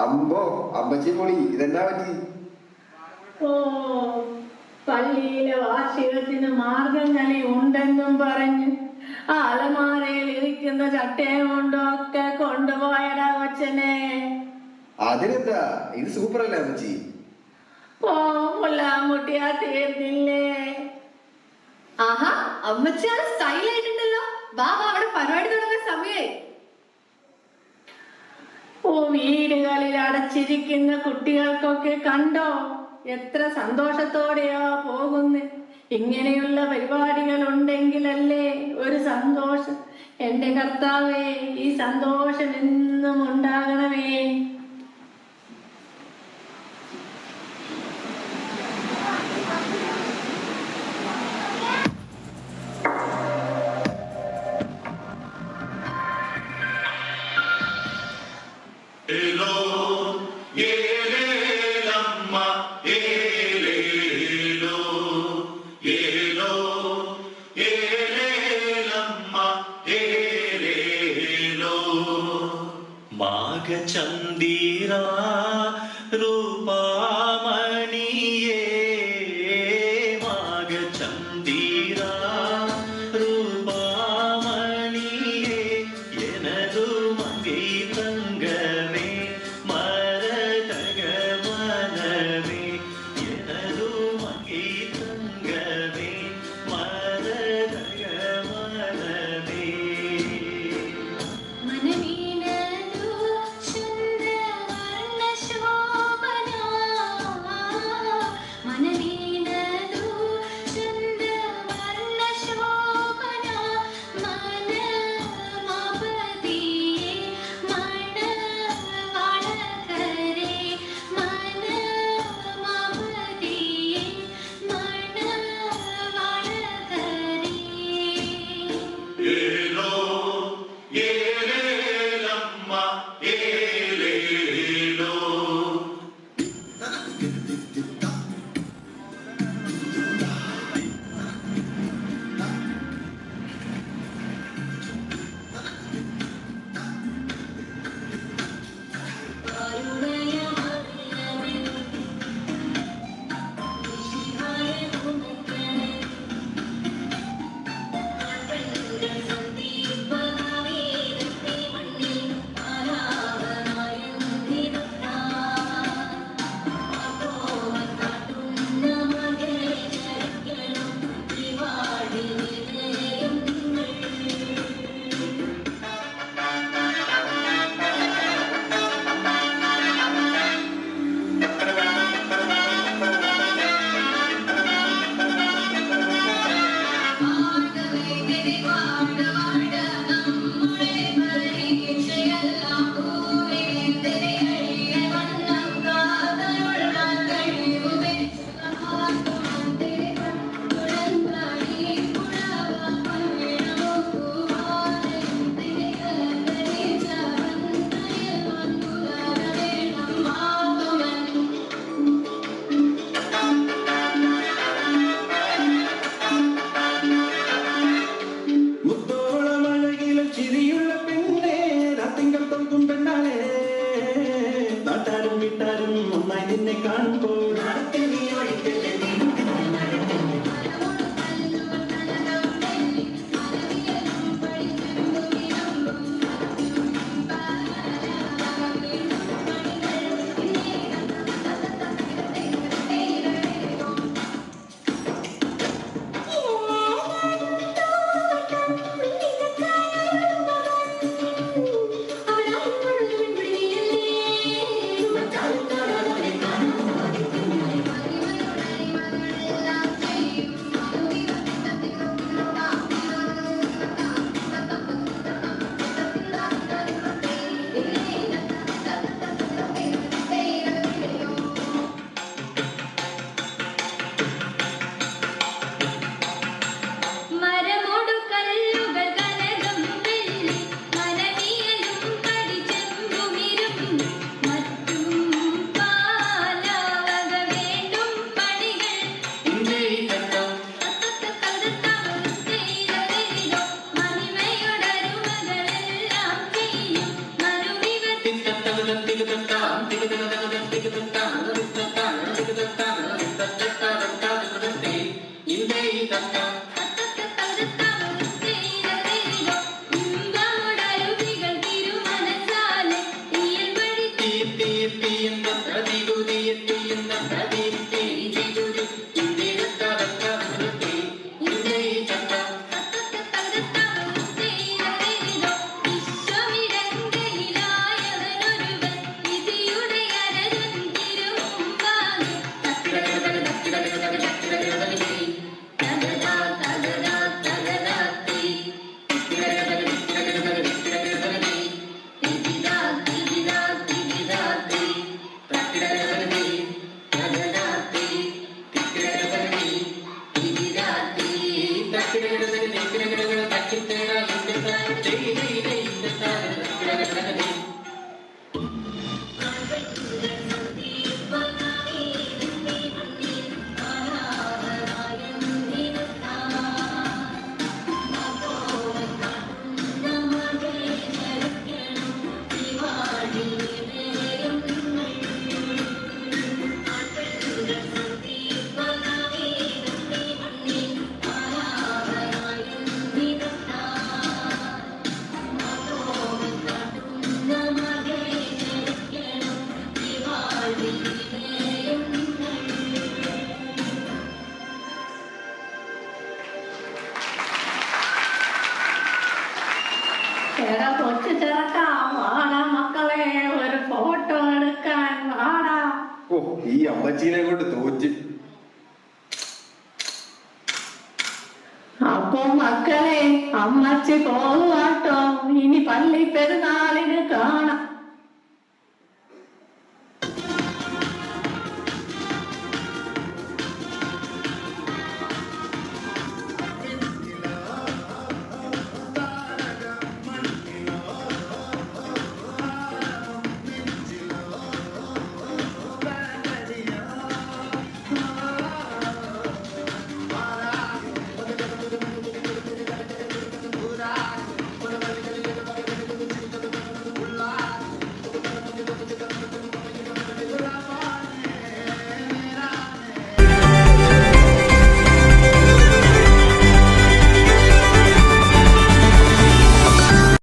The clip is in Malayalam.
അമ്പോ അമ്മച്ചി പൊളി, ഇതെന്നാ പറ്റി? ഓ, പള്ളിയിലെ വാർഷികത്തിന് മാർഗംകളി ഉണ്ടെന്നും പറഞ്ഞ് ആ അലമാരയിൽ ഇരിക്കുന്ന ചട്ടയും കൊണ്ടൊക്കെ കൊണ്ടുപോയടാ കൊച്ചനെ. അതിനെന്താ, ഇത് സൂപ്പർ അല്ലേ അമ്മച്ചി? ഓ, മുല്ലാമുട്ടിയാ തീർന്നില്ലേ? ആഹാ, അമ്മച്ചാണ് സ്റ്റൈലായിട്ടുണ്ടല്ലോ. ബാബാ, അവിടെ പരിപാടി തുടങ്ങാൻ സമയായി. ഓ, വീടുകളിൽ അടച്ചിരിക്കുന്ന കുട്ടികൾക്കൊക്കെ കണ്ടോ എത്ര സന്തോഷത്തോടെയാ പോകുന്നത്. ഇങ്ങനെയുള്ള പരിപാടികൾ ഉണ്ടെങ്കിലല്ലേ ഒരു സന്തോഷം. എന്റെ കർത്താവേ, ഈ സന്തോഷം എന്നും ഉണ്ടാകണമേ. ചന്ദിര രൂപാമണിയേ മാഗചന്ദിര രൂപാമണിയേ எனது மங்கை தங்கமே மரதக மனமே எனது மங்கை தங்கமே மரதக மனமே Tiga എടാ കൊച്ചു ചെറുക്കാ, വാടാ മക്കളെ, ഒരു ഫോട്ടോ എടുക്കാൻ വാടാ. ഓ, ഈ അമ്മച്ചീനെ കൊണ്ട് തോറ്റ്. അപ്പൊ മക്കളെ, അമ്മച്ചി പോവാട്ടോ. ഇനി പള്ളി പെരുന്നാളിന് കാണാം.